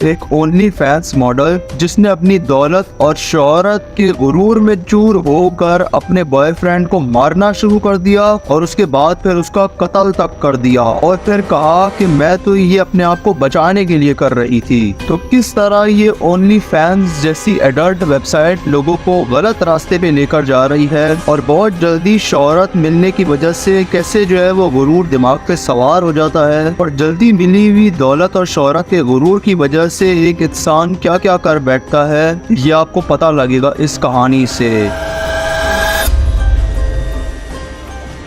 एक only fans model जिसने अपनी दौलत और शोहरत के गुरूर में चूर होकर अपने बॉयफ्रेंड को मारना शुरू कर दिया और उसके बाद फिर उसका कत्ल तक कर दिया और फिर कहा कि मैं तो ये अपने आप को बचाने के लिए कर रही थी। तो किस तरह ये ओनली फैंस जैसी एडल्ट वेबसाइट लोगों को गलत रास्ते पे लेकर जा रही है और बहुत जल्दी शोहरत मिलने की वजह से कैसे जो है वो गुरूर दिमाग पे सवार हो जाता है और जल्दी मिली हुई दौलत और शोहरत के गुरूर की वजह से एक इंसान क्या क्या कर बैठता है, ये आपको पता लगेगा इस कहानी से।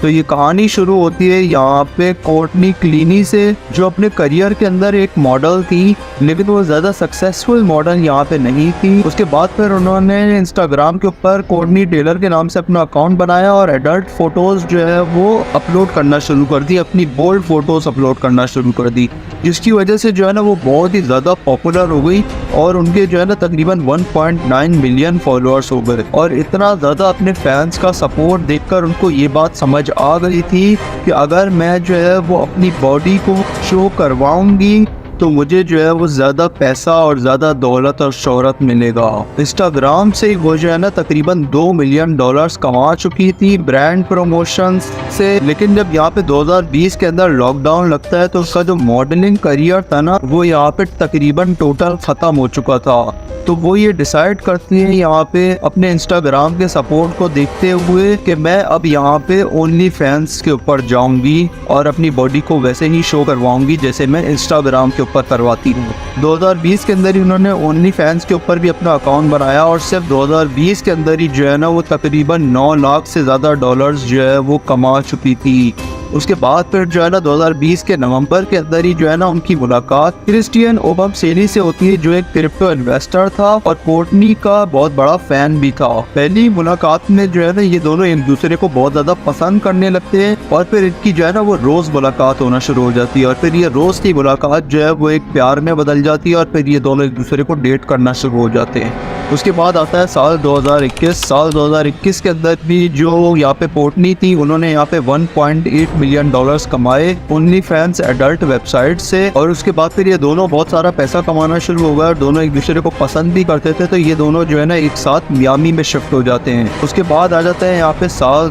तो ये कहानी शुरू होती है यहाँ पे कोर्टनी क्लीनी से, जो अपने करियर के अंदर एक मॉडल थी लेकिन वो ज़्यादा सक्सेसफुल मॉडल यहाँ पे नहीं थी। उसके बाद फिर उन्होंने इंस्टाग्राम के ऊपर कोर्टनी टेलर के नाम से अपना अकाउंट बनाया और एडल्ट फोटोज़ जो है वो अपलोड करना शुरू कर दी, अपनी बोल्ड फोटोज़ अपलोड करना शुरू कर दी, जिसकी वजह से जो है ना वो बहुत ही ज़्यादा पॉपुलर हो गई और उनके जो है ना तकरीबन 1.9 मिलियन फॉलोअर्स हो गए। और इतना ज़्यादा अपने फैंस का सपोर्ट देखकर उनको ये बात समझ आ गई थी कि अगर मैं जो है वो अपनी बॉडी को शो करवाऊंगी तो मुझे जो है वो ज़्यादा पैसा और ज़्यादा दौलत और शोहरत मिलेगा। इंस्टाग्राम से वो जो है ना तकरीबन $2 मिलियन कमा चुकी थी ब्रांड प्रमोशन से। लेकिन जब यहाँ पे 2020 के अंदर लॉकडाउन लगता है तो उसका जो मॉडलिंग करियर था ना वो यहाँ पे तकरीबन टोटल ख़त्म हो चुका था। तो वो ये डिसाइड करती है यहाँ पे अपने इंस्टाग्राम के सपोर्ट को देखते हुए कि मैं अब यहाँ पे ओनली फैंस के ऊपर जाऊंगी और अपनी बॉडी को वैसे ही शो करवाऊंगी जैसे मैं इंस्टाग्राम के ऊपर करवाती हूँ। 2020 के अंदर ही उन्होंने ओनली फैंस के ऊपर भी अपना अकाउंट बनाया और सिर्फ 2020 के अंदर ही जो है ना वो तकरीबन 9 लाख से ज़्यादा डॉलर्स जो है वो कमा चुकी थी। उसके बाद फिर जो है ना 2020 के नवंबर के अंदर ही जो है ना उनकी मुलाकात क्रिस्टियन ओबमसेली से होती है, जो एक क्रिप्टो इन्वेस्टर था और कोर्टनी का बहुत बड़ा फैन भी था। पहली मुलाकात में जो है ना ये दोनों एक दूसरे को बहुत ज्यादा पसंद करने लगते हैं और फिर इनकी जो है ना वो रोज मुलाकात होना शुरू हो जाती है और फिर ये रोज की मुलाकात जो है वो एक प्यार में बदल जाती है और फिर ये दोनों एक दूसरे को डेट करना शुरू हो जाते हैं। उसके बाद आता है साल 2021 के अंदर भी जो यहाँ पे कोर्टनी थी उन्होंने यहाँ पे 1.8 मिलियन डॉलर्स कमाए ओनली फैंस एडल्ट वेबसाइट से। और उसके बाद फिर ये दोनों बहुत सारा पैसा कमाना शुरू हो गया और दोनों एक दूसरे को पसंद भी करते थे, तो ये दोनों जो है ना एक साथ मियामी में शिफ्ट हो जाते हैं। उसके बाद आ जाता है यहाँ पे साल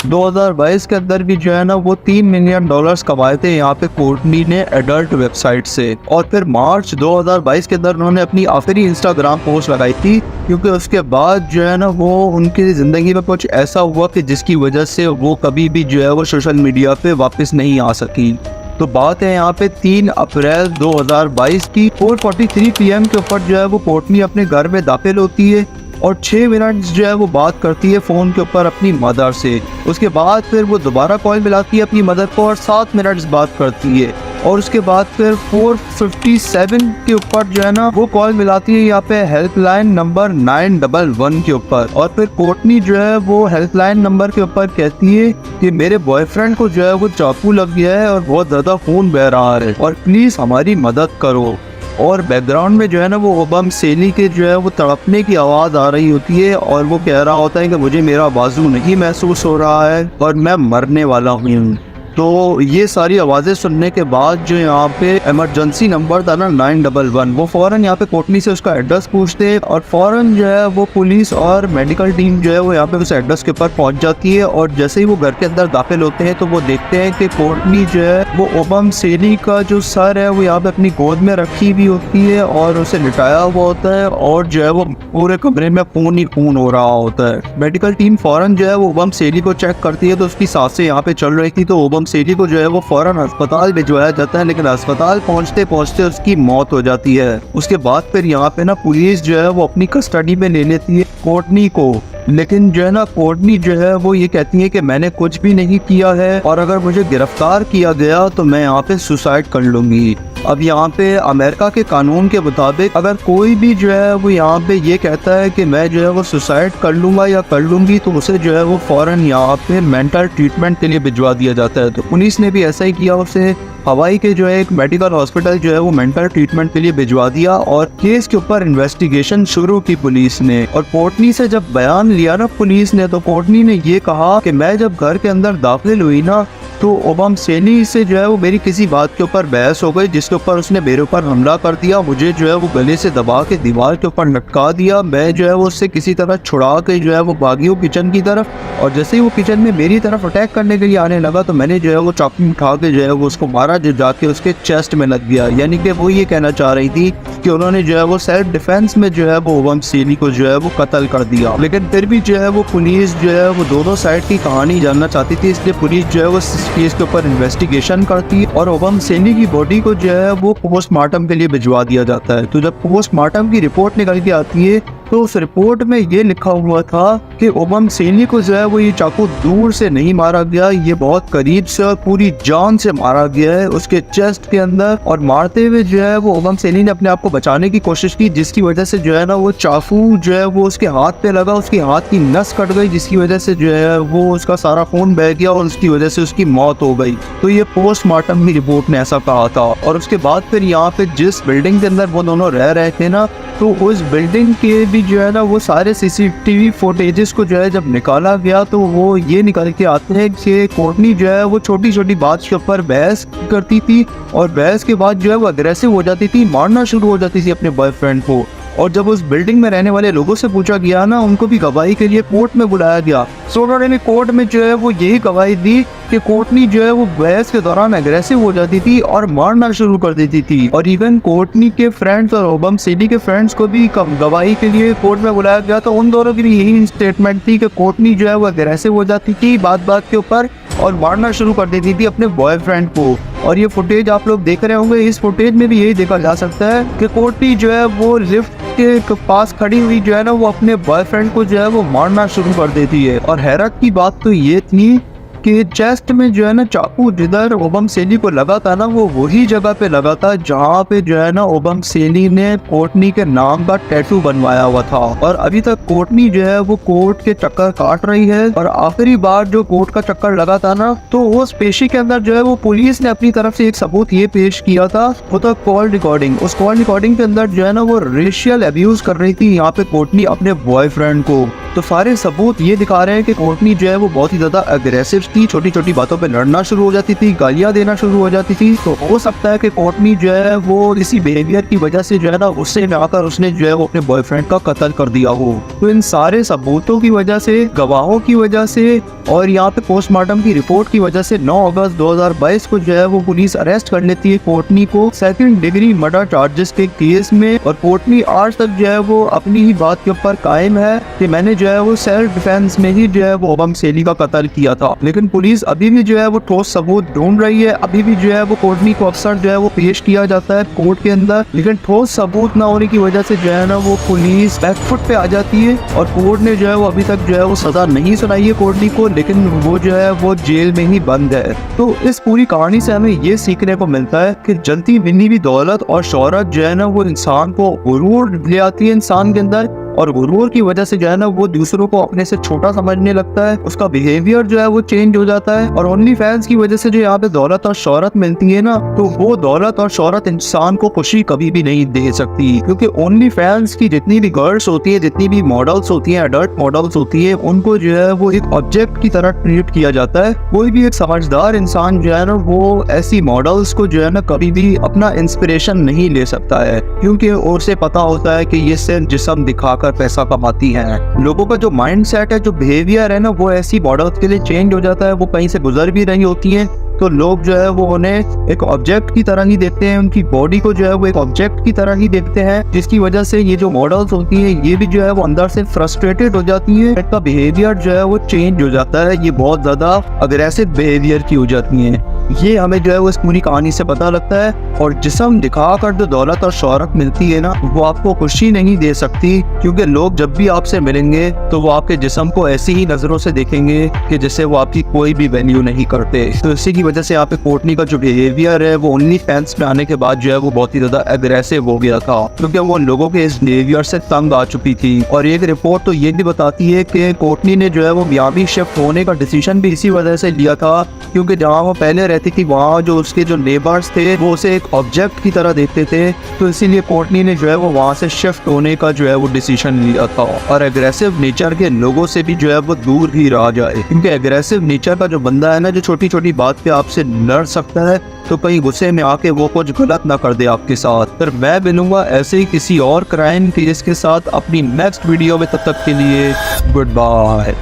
2022 के अंदर भी जो है ना वो $3 मिलियन कमाए थे यहाँ पे कोर्टनी ने एडल्ट वेबसाइट से। और फिर मार्च 2022 के अंदर उन्होंने अपनी आखिरी इंस्टाग्राम पोस्ट लगाई थी, क्योंकि उसके बाद जो है ना वो उनकी ज़िंदगी में कुछ ऐसा हुआ कि जिसकी वजह से वो कभी भी जो है वो सोशल मीडिया पे वापस नहीं आ सकी। तो बात है यहाँ पे 3 अप्रैल 2022 की 4:43 PM के ऊपर जो है वो कोर्टनी अपने घर में दाखिल होती है और 6 मिनट जो है वो बात करती है फ़ोन के ऊपर अपनी मदर से। उसके बाद फिर वो दोबारा कॉल मिलाती है अपनी मदर को और 7 मिनट बात करती है और उसके बाद फिर 4:57 के ऊपर जो है ना वो कॉल मिलाती है यहाँ पे हेल्पलाइन नंबर 911 के ऊपर। और फिर कोर्टनी जो है वो हेल्पलाइन नंबर के ऊपर कहती है कि मेरे बॉयफ्रेंड को जो है वो चाकू लग गया है और बहुत ज़्यादा खून बह रहा है और प्लीज़ हमारी मदद करो। और बैकग्राउंड में जो है ना वो ओबमसेली के जो है वो तड़पने की आवाज़ आ रही होती है और वो कह रहा होता है कि मुझे मेरा बाजू नहीं महसूस हो रहा है और मैं मरने वाला हूँ। तो ये सारी आवाज़ें सुनने के बाद जो यहाँ पे इमरजेंसी नंबर था ना 911, वो फ़ौरन यहाँ पे कोर्टनी से उसका एड्रेस पूछते हैं और फ़ौरन जो है वो पुलिस और मेडिकल टीम जो है वो यहाँ पे उस एड्रेस के ऊपर पहुँच जाती है। और जैसे ही वो घर के अंदर दाखिल होते हैं तो वो देखते हैं कि कोर्टनी जो है वो ओबमसेली का जो सर है वो यहाँ पे अपनी गोद में रखी हुई होती है और उसे लिटाया हुआ होता है और जो है वो पूरे कमरे में खून ही खून हो रहा होता है। मेडिकल टीम फ़ौरन जो है वो ओबमसेली को चेक करती है तो उसकी सांसें यहाँ पे चल रही थी, तो ओबमसेली को जो है वो फौरन अस्पताल भिजवाया जाता है, लेकिन अस्पताल पहुंचते पहुंचते उसकी मौत हो जाती है। उसके बाद फिर यहाँ पे ना पुलिस जो है वो अपनी कस्टडी में ले लेती है कोर्टनी को, लेकिन जो है ना कोर्टनी जो है वो ये कहती है कि मैंने कुछ भी नहीं किया है और अगर मुझे गिरफ्तार किया गया तो मैं यहाँ पे सुसाइड कर लूँगी। अब यहाँ पे अमेरिका के कानून के मुताबिक अगर कोई भी जो है वो यहाँ पे ये कहता है कि मैं जो है वो सुसाइड कर लूँगा या कर लूँगी तो उसे जो है वो फ़ौरन यहाँ पे मेंटल ट्रीटमेंट के लिए भिजवा दिया जाता है। तो पुलिस ने भी ऐसा ही किया, उसे हवाई के जो है एक मेडिकल हॉस्पिटल जो है वो मेंटल ट्रीटमेंट के लिए भिजवा दिया और केस के ऊपर इन्वेस्टिगेशन शुरू की पुलिस ने। और कोर्टनी से जब बयान लिया ना पुलिस ने, तो कोर्टनी ने ये कहा कि मैं जब घर के अंदर दाखिल हुई ना तो ओबम सेनी से जो है वो मेरी किसी बात के ऊपर बहस हो गई, जिसके ऊपर उसने मेरे ऊपर हमला कर दिया। मुझे जो है वो गले से दबा के दीवार के ऊपर लटका दिया। मैं जो है वो उससे किसी तरह छुड़ा के जो है वो भागी हूँ किचन की तरफ, और जैसे ही वो किचन में मेरी तरफ अटैक करने के लिए आने लगा तो मैंने जो है वो चाकू उठा के जो है वो उसको मारा, जो जाके उसके चेस्ट में लग गया। यानी कि वो ये कहना चाह रही थी कि उन्होंने जो है वो सेल्फ डिफेंस में जो है वो ओबम सेनी को जो है वो कत्ल कर दिया। लेकिन फिर भी जो है वो पुलिस जो है वो दोनों साइड की कहानी जानना चाहती थी, इसलिए पुलिस जो है वो इस केस के ऊपर इन्वेस्टिगेशन करती है और ओबम सेनी की बॉडी को जो है वो पोस्टमार्टम के लिए भिजवा दिया जाता है। तो जब पोस्टमार्टम की रिपोर्ट निकल के आती है तो उस रिपोर्ट में ये लिखा हुआ था कि ओबम सेनी को जो है वो ये चाकू दूर से नहीं मारा गया, ये बहुत करीब से और पूरी जान से मारा गया है उसके चेस्ट के अंदर। और मारते हुए जो है वो ओबम सेनी ने अपने आप को बचाने की कोशिश की, जिसकी वजह से जो है ना वो चाकू जो है वो उसके हाथ पे लगा, उसके हाथ की नस कट गई, जिसकी वजह से जो है वो उसका सारा खून बह गया और उसकी वजह से उसकी मौत हो गई। तो ये पोस्टमार्टम की रिपोर्ट ने ऐसा कहा था। और उसके बाद फिर यहाँ पे जिस बिल्डिंग के अंदर वो दोनों रह रहे थे ना, तो उस बिल्डिंग के भी जो है ना वो सारे सीसीटीवी फुटेजेस को जो है जब निकाला गया तो वो ये निकल के आते हैं कि कोर्टनी जो है वो छोटी छोटी बात के ऊपर बहस करती थी और बहस के बाद जो है वो अग्रेसिव हो जाती थी, मारना शुरू हो जाती थी अपने बॉयफ्रेंड को। और जब उस बिल्डिंग में रहने वाले लोगों से पूछा गया ना, उनको भी गवाही के लिए कोर्ट में बुलाया गया। सो उन्होंने कोर्ट में जो है वो यही गवाही दी कि कोर्टनी जो है वो बहस के दौरान अग्रेसिव हो जाती थी और मारना शुरू कर देती थी। और इवन कोर्टनी के फ्रेंड्स और ओबम सेनी के फ्रेंड्स को भी गवाही के लिए कोर्ट में बुलाया गया। तो उन दोनों की भी यही स्टेटमेंट थी कि कोर्टनी जो है वो अग्रेसिव हो जाती थी बात बात के ऊपर और मारना शुरू कर देती थी अपने बॉयफ्रेंड को। और ये फुटेज आप लोग देख रहे होंगे, इस फुटेज में भी यही देखा जा सकता है कि कोर्टनी जो है वो लिफ्ट के पास खड़ी हुई जो है ना वो अपने बॉयफ्रेंड को जो है वो मारना शुरू कर देती है। और हैरत की बात तो ये थी कि चेस्ट में जो है ना चाकू जिधर ओबम सेनी को लगा था ना, वो वही जगह पे लगा था जहाँ पे जो है ना ओबम सेनी ने कोर्टनी के नाम का टैटू बनवाया हुआ था। और अभी तक कोर्टनी जो है वो कोर्ट के चक्कर काट रही है। और आखिरी बार जो कोर्ट का चक्कर लगा था ना, तो उस पेशी के अंदर जो है वो पुलिस ने अपनी तरफ से एक सबूत ये पेश किया था, वो था कॉल रिकॉर्डिंग। उस कॉल रिकॉर्डिंग के अंदर जो है ना वो रेशियल अब्यूज कर रही थी यहाँ पे कोर्टनी अपने बॉयफ्रेंड को। तो सारे सबूत ये दिखा रहे हैं कि कोर्टनी जो है वो बहुत ही ज्यादा अग्रेसिव थी, छोटी छोटी बातों पे लड़ना शुरू हो जाती थी, गालियां देना शुरू हो जाती थी। तो हो सकता है कि कोर्टनी जो है वो इसी बिहेवियर की वजह से जो है ना उससे आकर उसने जो है वो अपने बॉयफ्रेंड का कत्ल कर दिया हो। तो इन सारे सबूतों की वजह से, गवाहों की वजह से और यहाँ पे पोस्टमार्टम की रिपोर्ट की वजह से 9 अगस्त 2022 को जो है वो पुलिस अरेस्ट कर लेती है कोर्टनी को सेकंड डिग्री मर्डर चार्जेस के केस में। और कोर्टनी आज तक जो है वो अपनी ही बात के ऊपर कायम है कि मैंने जो है वो सेल्फ डिफेंस में ही जो है वो ओबम सेनी का कत्ल किया था। लेकिन पुलिस अभी भी जो है वो ठोस सबूत ढूंढ रही है। अभी भी जो है वो कोर्टनी को अक्सर जो है वो पेश किया जाता है कोर्ट के अंदर, लेकिन ठोस सबूत ना होने की वजह से जो है ना वो पुलिस बैकफुट पे आ जाती है। और कोर्ट ने जो है वो अभी तक जो है वो सजा नहीं सुनाई है कोर्टनी को, लेकिन वो जो है वो जेल में ही बंद है। तो इस पूरी कहानी से हमें ये सीखने को मिलता है कि जल्दी मिली हुई दौलत और शोहरत जो है ना वो इंसान को गुरूर ले आती है इंसान के अंदर, और गुरूर की वजह से जो है ना वो दूसरों को अपने से छोटा समझने लगता है, उसका बिहेवियर जो है वो चेंज हो जाता है। और ओनली फैंस की वजह से जो यहाँ पे दौलत और शोहरत मिलती है ना, तो वो दौलत और शोहरत इंसान को खुशी कभी भी नहीं दे सकती, क्योंकि ओनली फैंस की जितनी भी गर्ल्स होती है, जितनी भी मॉडल्स होती हैं, अडल्ट मॉडल्स होती है, उनको जो है वो एक ऑब्जेक्ट की तरह ट्रीट किया जाता है। कोई भी एक समझदार इंसान जो है ना वो ऐसी मॉडल्स को जो है ना कभी भी अपना इंस्पिरेशन नहीं ले सकता है, क्योंकि उसे पता होता है कि ये सिर्फ जिस्म दिखाकर पैसा कमाती हैं। लोगों का जो माइंड सेट है, जो बिहेवियर है ना, वो ऐसी मॉडल्स के लिए चेंज हो जाता है। वो कहीं से गुजर भी रही होती हैं तो लोग जो है वो उन्हें एक ऑब्जेक्ट की तरह ही देखते हैं, उनकी बॉडी को जो है वो एक ऑब्जेक्ट की तरह ही देखते हैं, जिसकी वजह से ये जो मॉडल्स होती हैं ये भी जो है वो अंदर से फ्रस्ट्रेटेड हो जाती है, इनका बिहेवियर जो है वो चेंज हो जाता है, ये बहुत ज्यादा अग्रेसिव बिहेवियर की हो जाती हैं। ये हमें जो है वो इस पूरी कहानी से पता लगता है। और जिस्म दिखाकर जो दौलत और शोहरत मिलती है ना, वो आपको खुशी नहीं दे सकती, क्योंकि लोग जब भी आपसे मिलेंगे तो वो आपके जिस्म को ऐसी ही नजरों से देखेंगे कि जैसे वो आपकी कोई भी वैल्यू नहीं करते। तो इसी की वजह से यहाँ पे कोर्टनी का जो बिहेवियर है वो ओनली फैंस में आने के बाद जो है वो बहुत ही ज्यादा एग्रेसिव हो गया था, क्योंकि वो लोगों के इस बिहेवियर से तंग आ चुकी थी। और एक रिपोर्ट तो ये भी बताती है कि कोर्टनी ने जो है वो मियामी शिफ्ट होने का डिसीजन भी इसी वजह से लिया था, क्योंकि जहाँ वो पहले रहती थी, वहाँ जो उसके जो नेबर्स थे वो उसे एक ऑब्जेक्ट की तरह देखते थे, तो इसीलिए कोर्टनी ने जो है वो वहाँ से शिफ्ट होने का जो है वो डिसीजन लिया था और एग्रेसिव नेचर के लोगों से भी जो है वो दूर ही रहा जाए, क्योंकि एग्रेसिव नेचर का जो बंदा है ना, जो छोटी छोटी बात पे आपसे लड़ सकता है, तो कहीं गुस्से में आके वो कुछ गलत ना कर दे आपके साथ। फिर मैं मिलूंगा ऐसे ही किसी और क्राइम केस के साथ अपनी नेक्स्ट वीडियो में, तब तक के लिए गुड बाय।